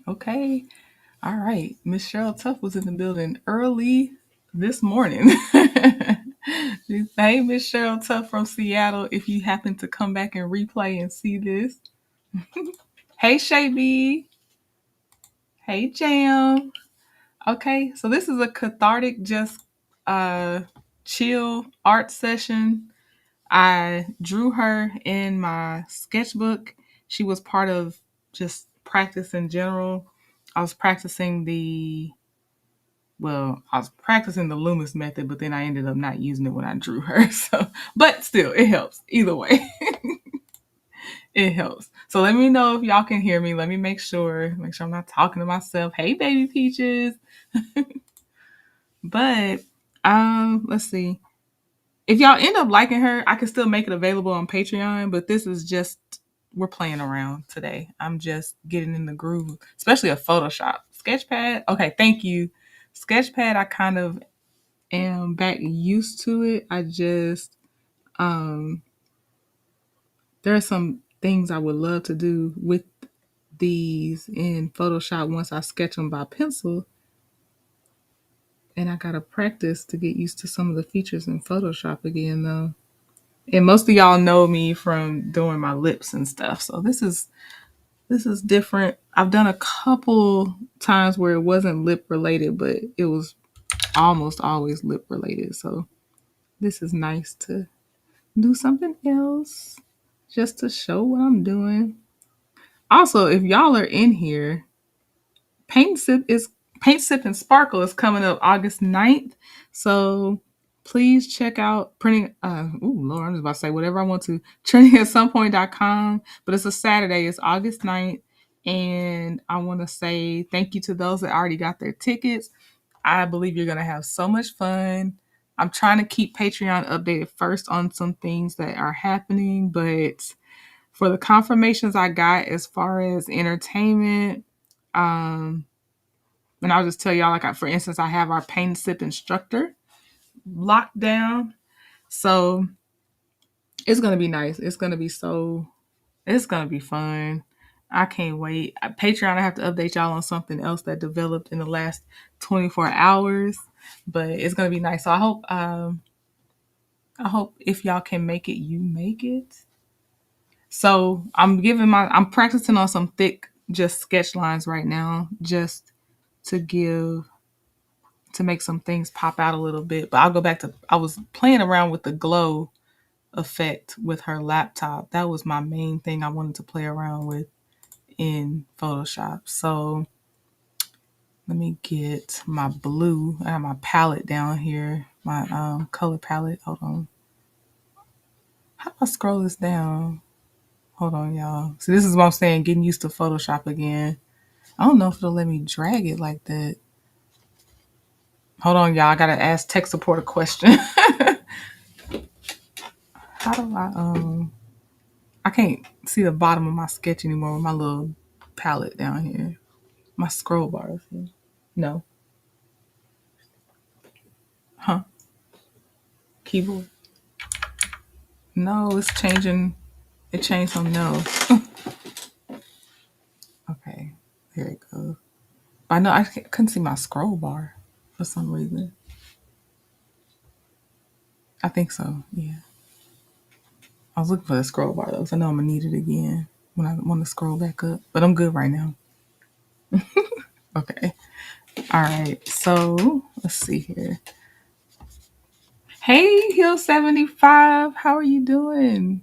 Okay. All right. Miss Cheryl Tuff was in the building early this morning. Hey, Miss Cheryl Tuff from Seattle. If you happen to come back and replay and see this. Hey, Shay B. Hey, Jam. Okay. So this is a cathartic, just uh chill art session. I drew her in my sketchbook. She was part of just practice in general. I was practicing I was practicing the Loomis method, but then I ended up not using it when I drew her. So, but still, it helps. Either way, it helps. So let me know if y'all can hear me. Let me make sure I'm not talking to myself. Hey, baby peaches. But let's see. If y'all end up liking her, I can still make it available on Patreon, but this is just we're playing around today. I'm just getting in the groove, especially a Photoshop. Sketchpad, okay, thank you. Sketchpad, I kind of am back used to it. I just um there are some things I would love to do with these in Photoshop once I sketch them by pencil. And I gotta practice to get used to some of the features in Photoshop again though. And most of y'all know me from doing my lips and stuff. So this is different. I've done a couple times where it wasn't lip related, but it was almost always lip related. So this is nice to do something else just to show what I'm doing. Also, if y'all are in here, Paint Sip and Sparkle is coming up August 9th. So please check out printing Lord, I'm just about to say whatever I want to. Trendingatsomepoint.com. But it's a Saturday, it's August 9th. And I want to say thank you to those that already got their tickets. I believe you're gonna have so much fun. I'm trying to keep Patreon updated first on some things that are happening, but for the confirmations I got as far as entertainment, um, and I'll just tell y'all, for instance, I have our paint sip instructor locked down. So it's going to be nice. It's going to be fun. I can't wait. Patreon, I have to update y'all on something else that developed in the last 24 hours, but it's going to be nice. So I hope if y'all can make it, you make it. So I'm practicing on some thick, just sketch lines right now, just to make some things pop out a little bit. But I'll go back to, I was playing around with the glow effect with her laptop. That was my main thing I wanted to play around with in Photoshop. So let me get my blue. I have my palette down here, my color palette. Hold on. How do I scroll this down? Hold on, y'all. So this is what I'm saying, getting used to Photoshop again. I don't know if it'll let me drag it like that. Hold on, y'all. I gotta ask tech support a question. How do I can't see the bottom of my sketch anymore with my little palette down here. My scroll bars here. No. Huh? Keyboard. No, it's changing. It changed something else. Okay. There it goes. I know I couldn't see my scroll bar for some reason. I think so. Yeah. I was looking for the scroll bar though, so I know I'm gonna need it again when I want to scroll back up. But I'm good right now. Okay. All right. So let's see here. Hey, Hill 75. How are you doing?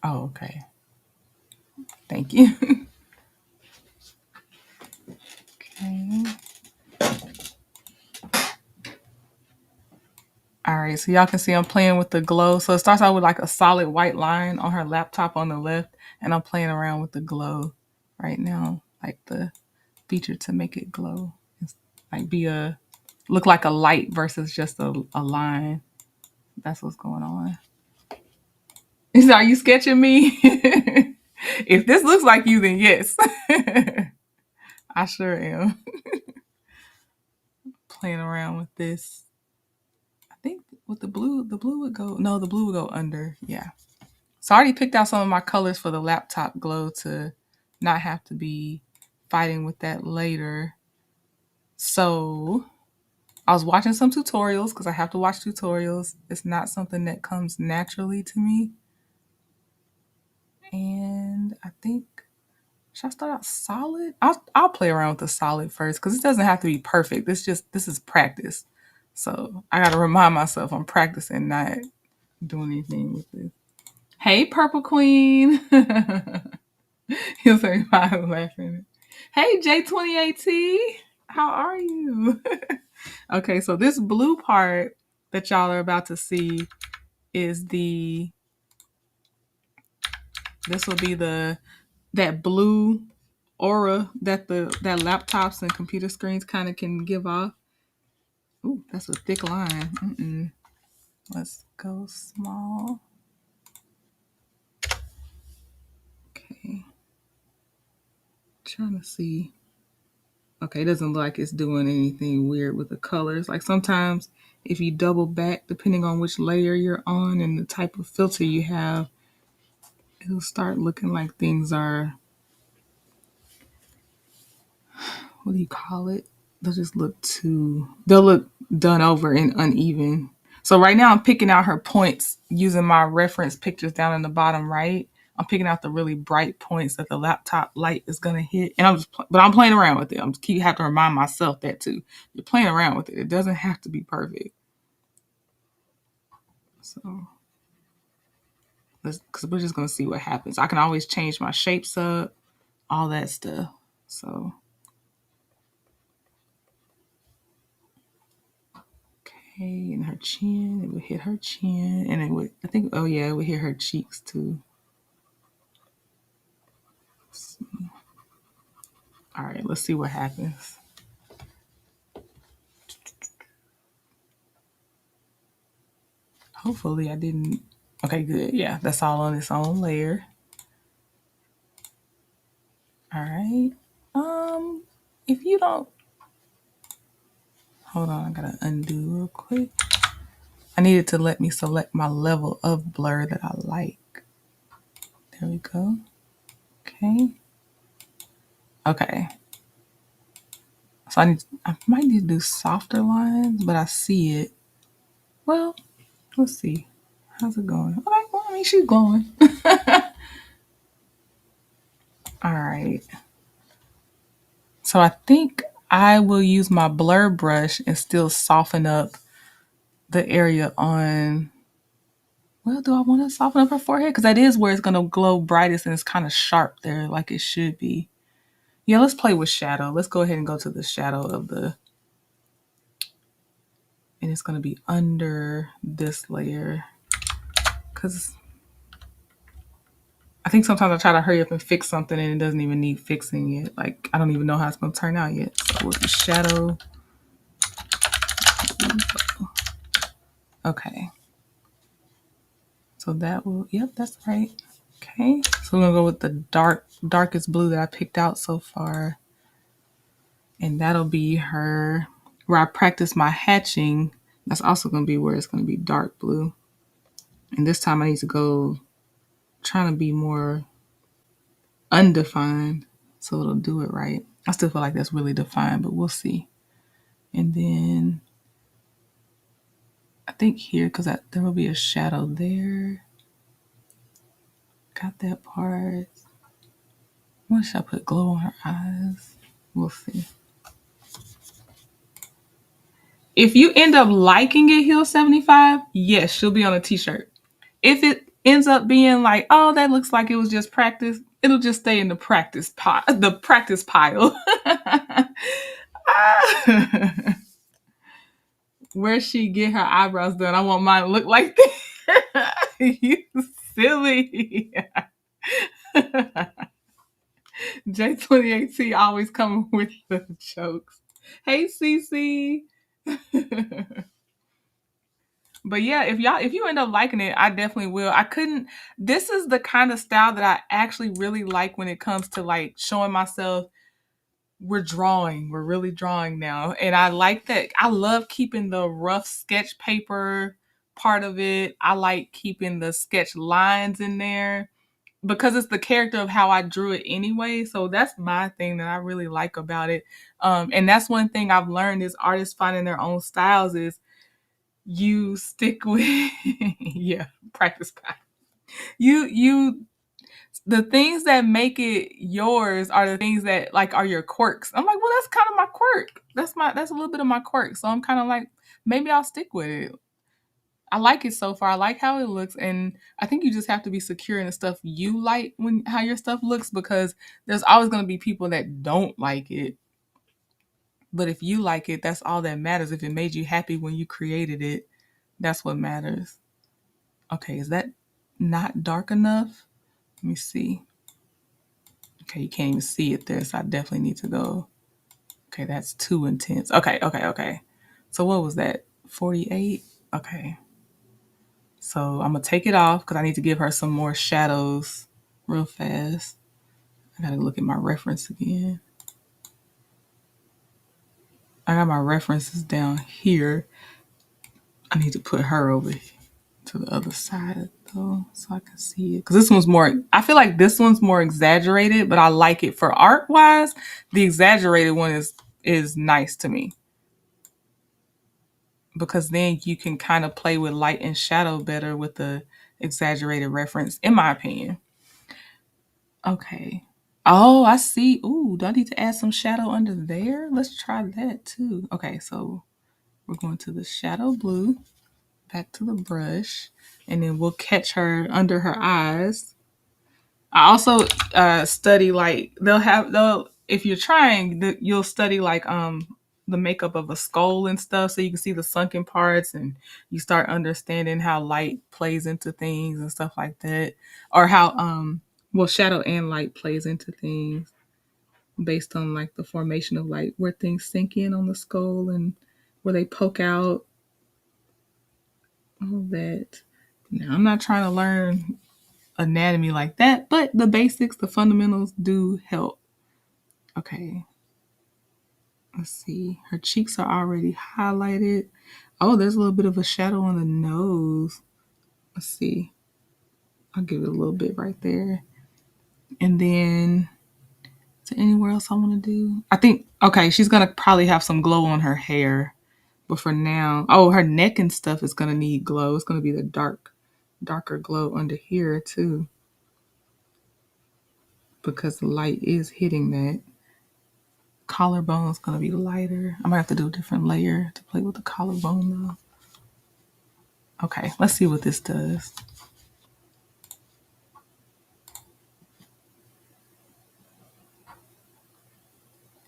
Oh, okay. Thank you. Okay. All right, so y'all can see I'm playing with the glow. So it starts out with like a solid white line on her laptop on the left, and I'm playing around with the glow right now, like the feature to make it glow. It's like look like a light versus just a line. That's what's going on. Are you sketching me? If this looks like you, then yes. I sure am. Playing around with this. I think with the blue would go, no, the blue would go under. Yeah. So I already picked out some of my colors for the laptop glow to not have to be fighting with that later. So I was watching some tutorials because I have to watch tutorials. It's not something that comes naturally to me. And I think, should I start out solid? I'll play around with the solid first because it doesn't have to be perfect. This is practice. So I gotta remind myself I'm practicing, not doing anything with this. Hey, Purple Queen. He'll say hi laughing. Hey, J28T. How are you? Okay, so this blue part that y'all are about to see is this will be that blue aura that that laptops and computer screens kind of can give off. Ooh, that's a thick line. Let's go small. Okay. Trying to see. Okay, it doesn't look like it's doing anything weird with the colors. Like sometimes if you double back, depending on which layer you're on and the type of filter you have, it'll start looking like things are, what do you call it? They'll look done over and uneven. So right now I'm picking out her points using my reference pictures down in the bottom right. I'm picking out the really bright points that the laptop light is gonna hit, and but I'm playing around with it. Have to remind myself that too. You're playing around with it. It doesn't have to be perfect. So because we're just gonna see what happens. I can always change my shapes up, all that stuff. So okay, and her chin, it would hit her chin, and it would, I think, oh yeah, it would hit her cheeks too. All right, let's see what happens. Hopefully I didn't. Okay, good. Yeah, that's all on its own layer. All right. If you don't, hold on, I gotta undo real quick. I needed to let me select my level of blur that I like. There we go. Okay. Okay. So I might need to do softer lines, but I see it. Well, let's see. How's it going? All right, well, I mean, she's glowing. All right. So I think I will use my blur brush and still soften up the area on. Well, do I want to soften up her forehead? Because that is where it's going to glow brightest and it's kind of sharp there like it should be. Yeah, let's play with shadow. Let's go ahead and go to the shadow of and it's going to be under this layer. Because I think sometimes I try to hurry up and fix something and it doesn't even need fixing yet. Like, I don't even know how it's going to turn out yet. So with the shadow. Okay. So that will, yep, that's right. Okay. So we're going to go with the darkest blue that I picked out so far. And that'll be her, where I practice my hatching. That's also going to be where it's going to be dark blue. And this time I need to go trying to be more undefined so it'll do it right. I still feel like that's really defined, but we'll see. And then I think here, because there will be a shadow there. Got that part. What should I put? Glow on her eyes? We'll see. If you end up liking it, Hill 75, yes, she'll be on a t-shirt. If it ends up being like, oh, that looks like it was just practice, it'll just stay in the practice pile. Where she get her eyebrows done? I want mine to look like that. You silly. J28T always coming with the jokes. Hey, Cece. But yeah, if you end up liking it, I definitely will. This is the kind of style that I actually really like when it comes to like showing myself. We're really drawing now. And I like that. I love keeping the rough sketch paper part of it. I like keeping the sketch lines in there because it's the character of how I drew it anyway. So that's my thing that I really like about it. And that's one thing I've learned is artists finding their own styles is you stick with yeah, practice guy. You the things that make it yours are the things that like are your quirks. I'm like, well, that's kind of my quirk. That's a little bit of my quirk. So I'm kind of like, maybe I'll stick with it. I like it so far. I like how it looks, and I think you just have to be secure in the stuff you like when how your stuff looks because there's always going to be people that don't like it. But if you like it, that's all that matters. If it made you happy when you created it, that's what matters. Okay, is that not dark enough? Let me see. Okay, you can't even see it there, so I definitely need to go. Okay, that's too intense. Okay. So what was that? 48? Okay. So I'm gonna take it off because I need to give her some more shadows real fast. I gotta look at my reference again. I got my references down here. I need to put her over to the other side though, so I can see it. Because this one's more. I feel like this one's more exaggerated, but I like it for art wise. The exaggerated one is nice to me because then you can kind of play with light and shadow better with the exaggerated reference, in my opinion. Okay. Oh, I see. Ooh, do I need to add some shadow under there? Let's try that too. Okay, so we're going to the shadow blue, back to the brush, and then we'll catch her under her eyes. I also study like they'll if you're trying you'll study like the makeup of a skull and stuff so you can see the sunken parts and you start understanding how light plays into things and stuff like that or how well shadow and light plays into things based on like the formation of like where things sink in on the skull and where they poke out all that. Now I'm not trying to learn anatomy like that, but the basics, the fundamentals do help. Okay, let's see. Her cheeks are already highlighted. Oh, there's a little bit of a shadow on the nose. Let's see. I'll give it a little bit right there. And then, is there anywhere else I want to do? I think, okay, she's going to probably have some glow on her hair. But for now, oh, her neck and stuff is going to need glow. It's going to be the darker glow under here too. Because the light is hitting that. Collarbone is going to be lighter. I'm going to have to do a different layer to play with the collarbone though. Okay, let's see what this does.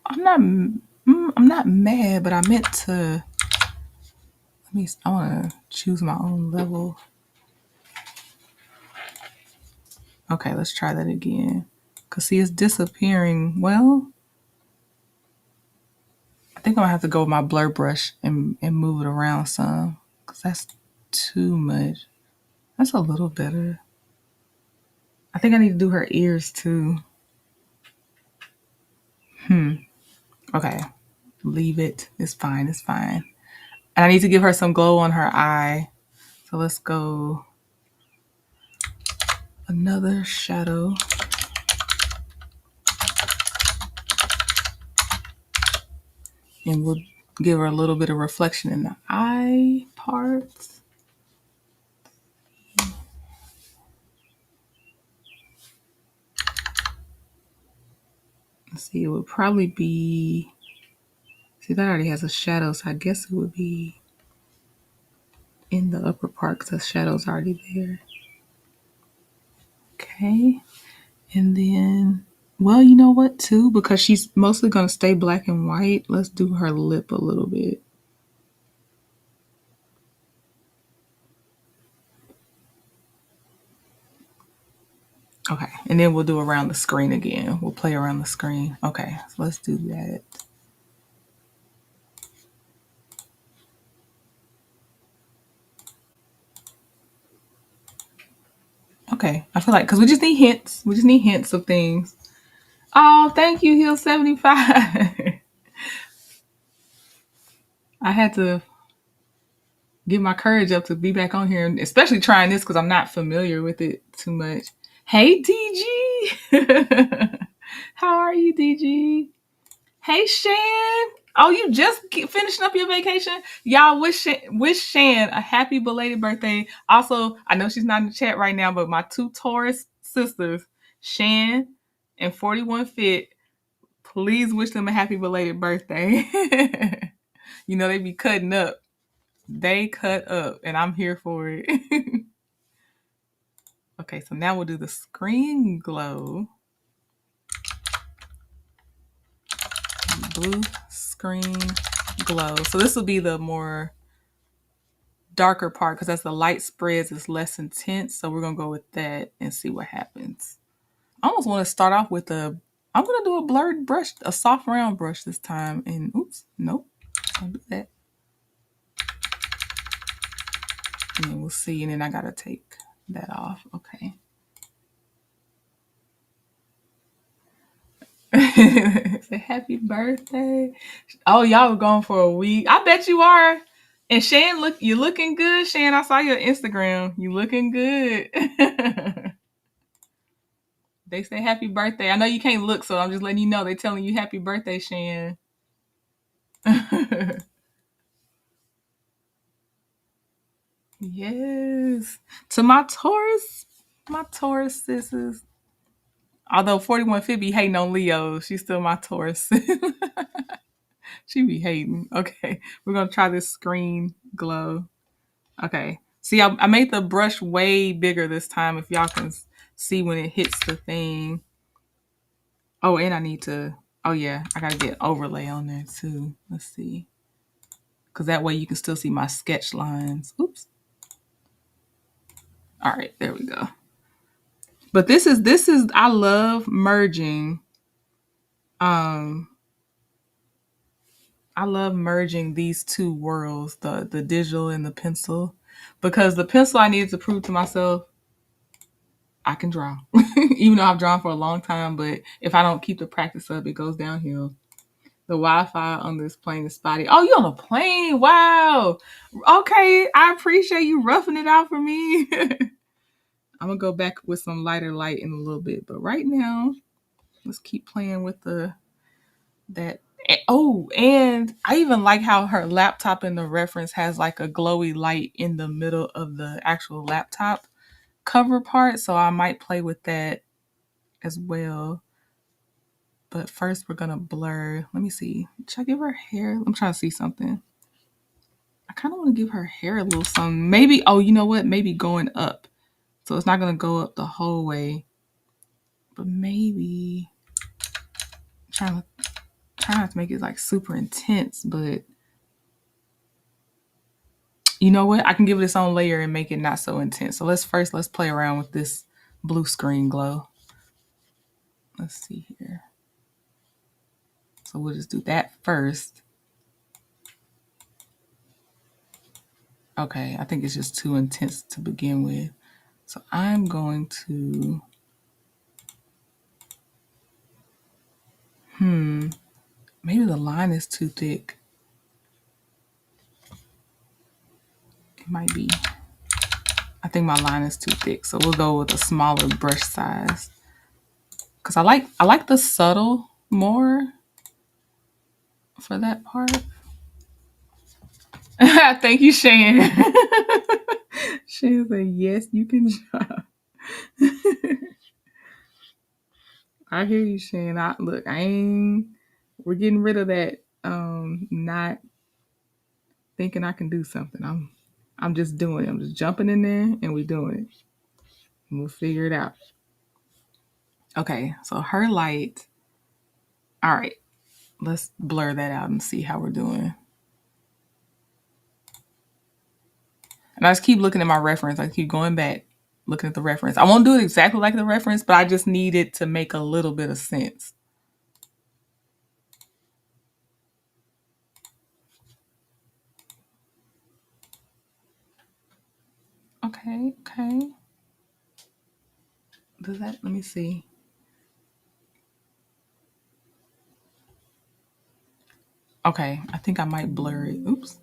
I'm not mad, but I meant to I want to choose my own level. Okay, let's try that again. Cause see, it's disappearing. Well, I think I'm gonna have to go with my blur brush and move it around some. Cause that's too much. That's a little better. I think I need to do her ears too. Okay, leave it. It's fine. It's fine. And I need to give her some glow on her eye. So let's go another shadow. And we'll give her a little bit of reflection in the eye parts. Let's see, it would probably be, see that already has a shadow, so I guess it would be in the upper part because the shadow's already there. Okay, and then, well, you know what too, because she's mostly going to stay black and white, let's do her lip a little bit. Okay, and then we'll do around the screen again. We'll play around the screen. Okay, so let's do that. Okay, I feel like, because we just need hints. We just need hints of things. Oh, thank you, Hill 75. I had to get my courage up to be back on here, and especially trying this because I'm not familiar with it too much. Hey, DG. How are you, DG? Hey, Shan. Oh, you just finishing up your vacation? Y'all wish Shan a happy belated birthday. Also, I know she's not in the chat right now, but my two Taurus sisters, Shan and 41 Fit, please wish them a happy belated birthday. You know, they be cutting up. They cut up, and I'm here for it. Okay, so now we'll do the screen glow. Blue screen glow. So this will be the more darker part because as the light spreads, it's less intense. So we're going to go with that and see what happens. I almost want to start off with I'm going to do a blurred brush, a soft round brush this time. And oops, nope, don't do that. And then we'll see. And then I got to take that off. Okay. Say happy birthday. Oh, y'all were gone for a week. I bet you are. And Shan, you looking good, Shan. I saw your Instagram. You looking good. They say happy birthday. I know you can't look, so I'm just letting you know. They're telling you happy birthday, Shan. Yes. To my Taurus sisters. Although 4150 be hating on Leo, she's still my Taurus. She be hating. Okay, we're gonna try this screen glow. Okay, see, I made the brush way bigger this time. If y'all can see when it hits the thing. Oh, and I need to. Oh yeah, I gotta get overlay on there too. Let's see, because that way you can still see my sketch lines. Oops. All right, there we go. But this is I love merging. Um, I love merging these two worlds, the digital and the pencil, because the pencil I needed to prove to myself I can draw, even though I've drawn for a long time. But if I don't keep the practice up, it goes downhill. The Wi-Fi on this plane is spotty. Oh, you on a plane? Wow. Okay, I appreciate you roughing it out for me. I'm gonna go back with some lighter light in a little bit, but right now, let's keep playing with that. Oh, and I even like how her laptop in the reference has like a glowy light in the middle of the actual laptop cover part, so I might play with that as well. But first, we're gonna blur. Let me see. Should I give her hair? I'm trying to see something. I kind of want to give her hair a little something. Maybe. Oh, you know what? Maybe going up. So it's not gonna go up the whole way. But maybe trying not to make it like super intense. But you know what? I can give it its own layer and make it not so intense. So let's play around with this blue screen glow. Let's see here. So we'll just do that first. Okay, I think it's just too intense to begin with. So I'm going to, maybe the line is too thick. It might be. I think my line is too thick. So we'll go with a smaller brush size. Cause I like the subtle more for that part. Thank you, Shan. Shan said, yes, you can draw. I hear you, Shan. We're getting rid of that not thinking I can do something. I'm just doing it. I'm just jumping in there and we're doing it. And we'll figure it out. Okay, so her light. All right, let's blur that out and see how we're doing. And I just keep looking at my reference. I keep going back, looking at the reference. I won't do it exactly like the reference, but I just need it to make a little bit of sense. Okay. Let me see. Okay, I think I might blur it. Oops.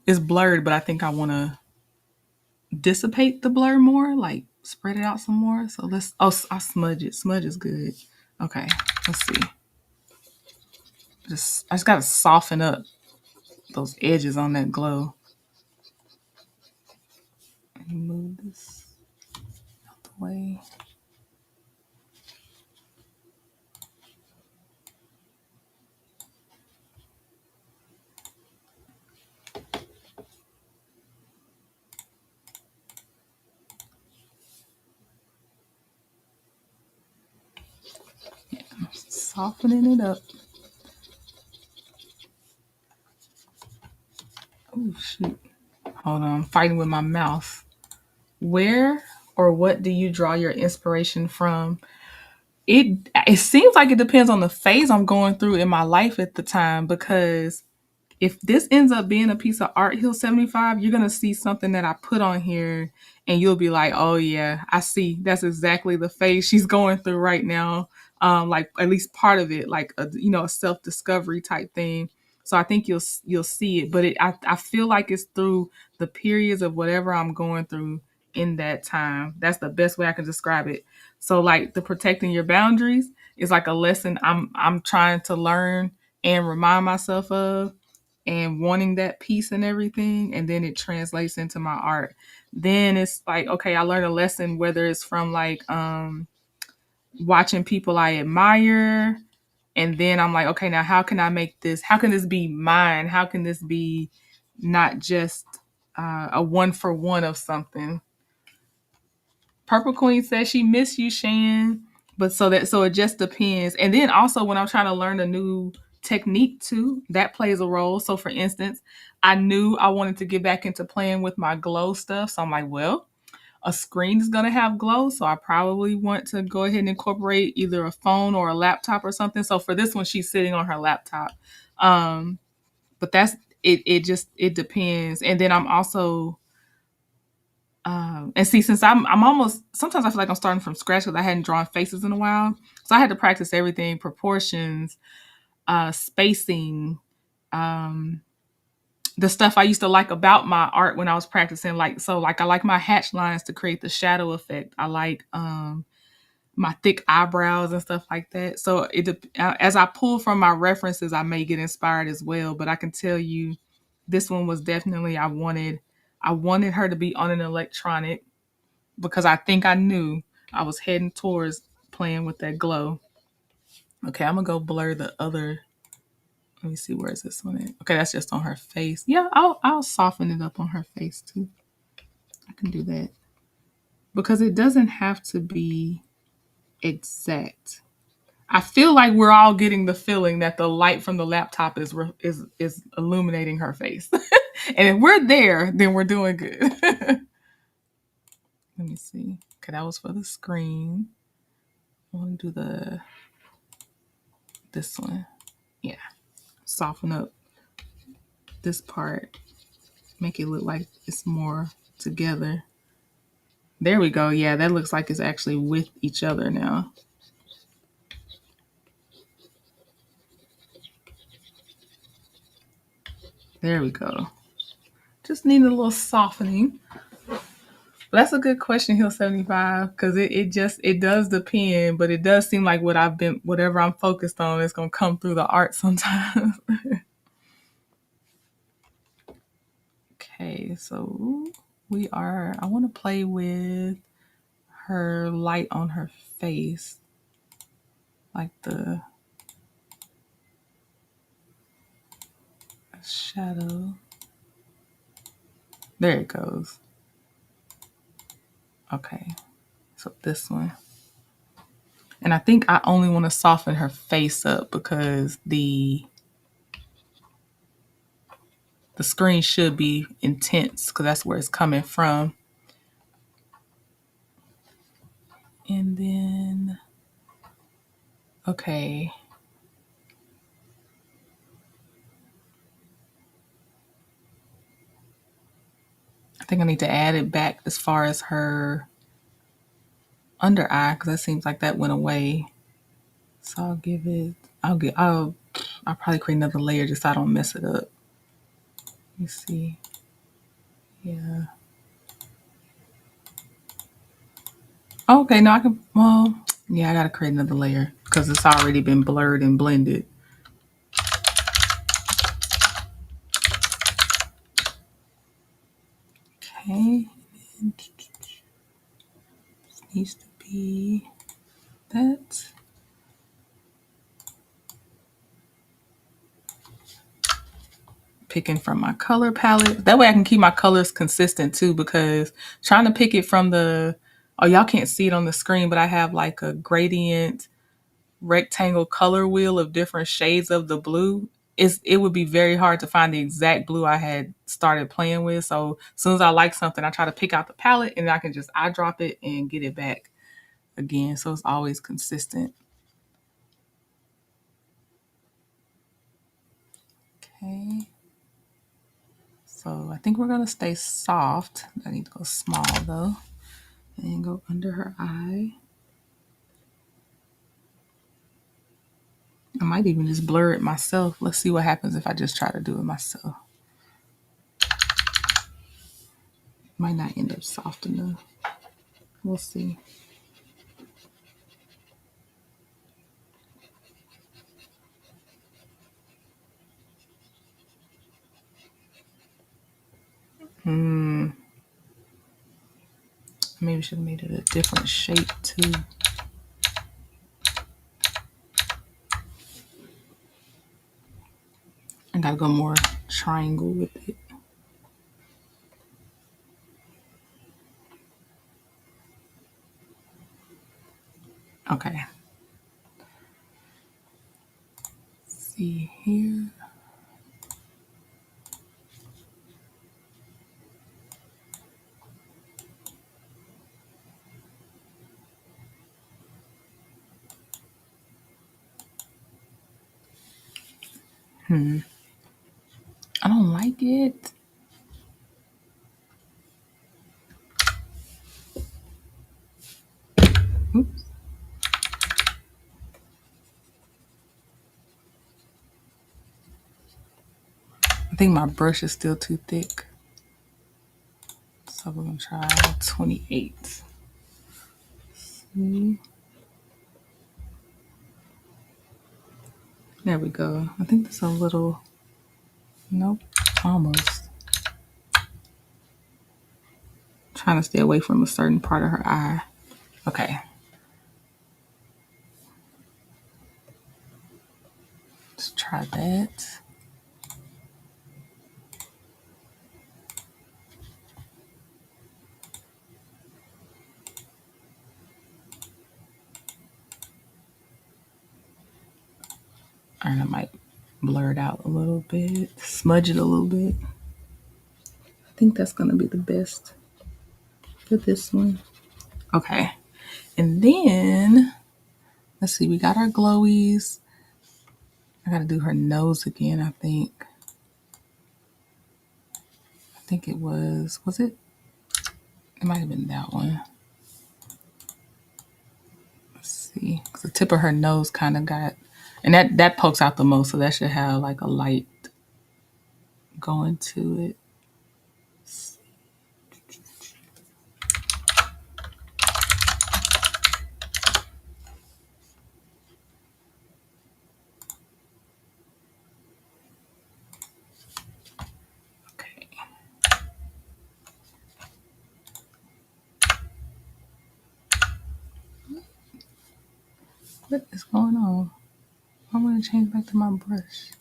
it's blurred, but I think I want to dissipate the blur more, like spread it out some more. So let's, oh, I'll smudge it. Smudge is good. Okay, let's see. I just got to soften up those edges on that glow. Let me move this out the way. Yeah, softening it up. Oh, shoot. Hold on, I'm fighting with my mouth. Where or what do you draw your inspiration from? It seems like it depends on the phase I'm going through in my life at the time, because if this ends up being a piece of art, Hill 75, you're gonna see something that I put on here and you'll be like, oh yeah, I see. That's exactly the phase she's going through right now. Like at least part of it, like a self-discovery type thing. So I think you'll see it. But I feel like it's through the periods of whatever I'm going through in that time. That's the best way I can describe it. So like the protecting your boundaries is like a lesson I'm trying to learn and remind myself of, and wanting that peace and everything, and then it translates into my art. Then it's like, okay, I learned a lesson, whether it's from like watching people I admire, and then I'm like, okay, now how can I make this, how can this be mine, how can this be not just a one for one of something. Purple Queen says she miss you, Shan. But so it just depends. And then also when I'm trying to learn a new technique too, that plays a role. So for instance, I knew I wanted to get back into playing with my glow stuff. So I'm like, well, a screen is gonna have glow. So I probably want to go ahead and incorporate either a phone or a laptop or something. So for this one, she's sitting on her laptop. But that's it depends. And then I'm also and see, since I'm almost, sometimes I feel like I'm starting from scratch because I hadn't drawn faces in a while. So I had to practice everything: proportions, spacing, um, the stuff I used to like about my art when I was practicing. Like, so like I like my hatch lines to create the shadow effect. I like my thick eyebrows and stuff like that. So as I pull from my references, I may get inspired as well. But I can tell you, this one was definitely, I wanted her to be on an electronic, because I think I knew I was heading towards playing with that glow. Okay, I'm gonna go blur the other. Let me see, where is this one at? Okay, that's just on her face. Yeah, I'll soften it up on her face too. I can do that because it doesn't have to be exact. I feel like we're all getting the feeling that the light from the laptop is illuminating her face, and if we're there, then we're doing good. Let me see. Okay, that was for the screen. I want to do this one. Yeah, soften up this part, make it look like it's more together. There we go. Yeah, that looks like it's actually with each other now. There we go. Just need a little softening. But that's a good question, Hill 75, because it does depend, but it does seem like whatever I'm focused on is gonna come through the art sometimes. Okay, so I want to play with her light on her face, like the shadow. There it goes. Okay, so this one. And I think I only want to soften her face up because the screen should be intense because that's where it's coming from. And then, okay. I think I need to add it back as far as her under eye because that seems like that went away. So I'll probably create another layer just so I don't mess it up. Let me see. Yeah. Okay, no, I can. Well, yeah, I gotta create another layer because it's already been blurred and blended. Okay, and this needs to be that. Picking from my color palette. That way I can keep my colors consistent too, because trying to pick it from the, oh, y'all can't see it on the screen, but I have like a gradient rectangle color wheel of different shades of the blue. It would be very hard to find the exact blue I had started playing with. So as soon as I like something, I try to pick out the palette and I can just eye drop it and get it back again. So it's always consistent. Okay. So I think we're gonna stay soft. I need to go small though. And go under her eye. I might even just blur it myself. Let's see what happens if I just try to do it myself. Might not end up soft enough. We'll see. Maybe should have made it a different shape too. I gotta go more triangle with it. Okay. Let's see here. I don't like it. Oops. I think my brush is still too thick. So we're gonna try 28. There we go. I think that's a little, nope, almost. Trying to stay away from a certain part of her eye. Okay. Let's try that. And I might blur it out a little bit, smudge it a little bit. I think that's gonna be the best for this one. Okay. And then, let's see, we got our glowies. I gotta do her nose again, I think. I think it was it? It might have been that one. Let's see. 'Cause the tip of her nose kind of got, and that pokes out the most, so that should have like a light going to it. Okay. What is going on? I'm gonna change back to my brush.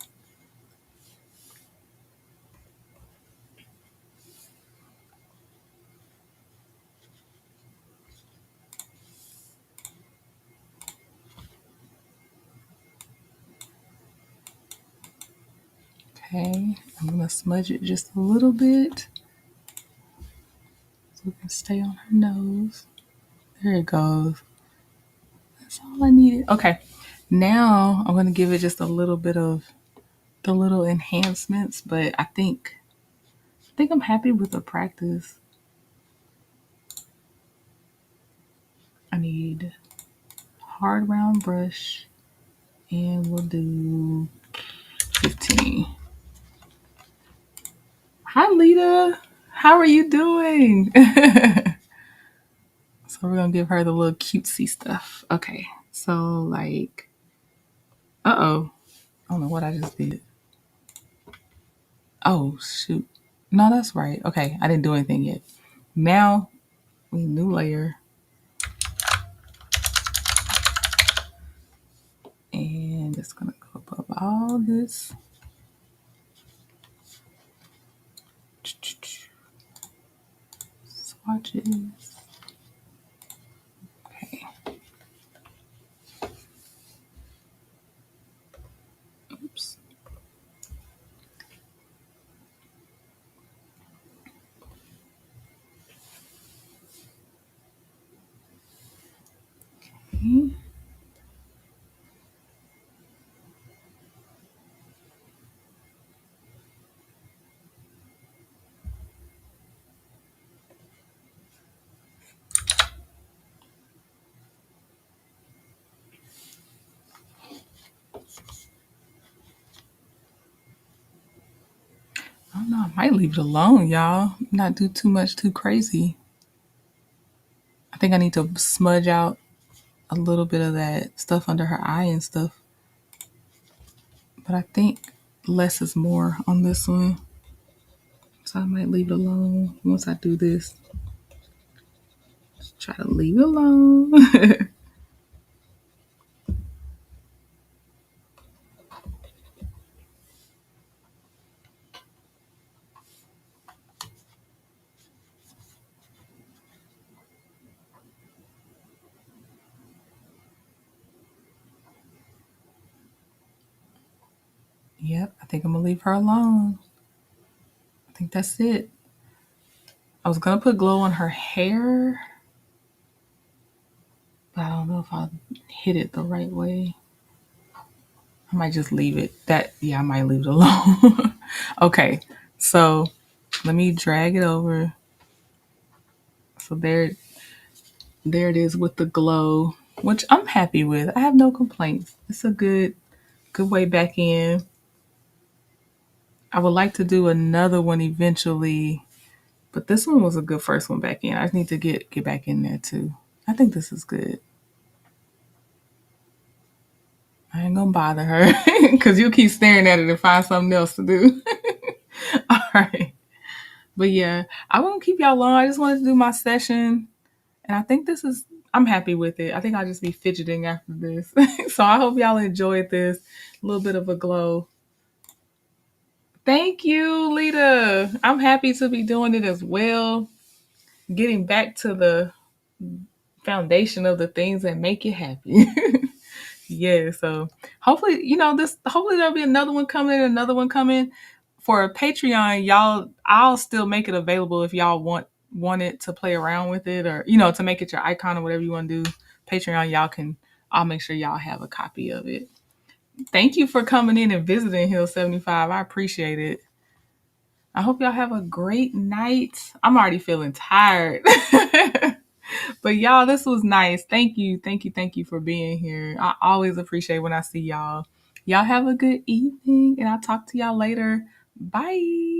Okay, I'm gonna smudge it just a little bit so it can stay on her nose. There it goes. That's all I needed. Okay, now I'm gonna give it just a little bit of the little enhancements, but I think I'm happy with the practice. I need hard round brush, and we'll do 15. Hi, Lita. How are you doing? So we're gonna give her the little cutesy stuff. Okay. So like, uh-oh. I don't know what I just did. Oh shoot. No, that's right. Okay, I didn't do anything yet. Now we need new layer. And it's gonna go above all this. Swatches. Okay. Oops. Okay. I don't know. I might leave it alone, y'all. Not do too much, too crazy. I think I need to smudge out a little bit of that stuff under her eye and stuff. But I think less is more on this one. So I might leave it alone once I do this. Just try to leave it alone. Yep, I think I'm gonna leave her alone. I think that's it. I was gonna put glow on her hair, but I don't know if I'll hit it the right way. I might just leave it. I might leave it alone. Okay, so let me drag it over. So there it is with the glow, which I'm happy with. I have no complaints. It's a good way back in. I would like to do another one eventually, but this one was a good first one back in. I just need to get back in there too. I think this is good. I ain't gonna bother her because you'll keep staring at it and find something else to do. All right. But yeah, I won't keep y'all long. I just wanted to do my session. And I think I'm happy with it. I think I'll just be fidgeting after this. So I hope y'all enjoyed this. A little bit of a glow. Thank you, Lita. I'm happy to be doing it as well. Getting back to the foundation of the things that make you happy. Yeah, so hopefully, hopefully there'll be another one coming for Patreon. Y'all, I'll still make it available if y'all want it to play around with it, or to make it your icon or whatever you want to do. Patreon, I'll make sure y'all have a copy of it. Thank you for coming in and visiting Hill 75. I appreciate it. I hope y'all have a great night. I'm already feeling tired. But y'all, this was nice. Thank you. Thank you. Thank you for being here. I always appreciate when I see y'all. Y'all have a good evening, and I'll talk to y'all later. Bye.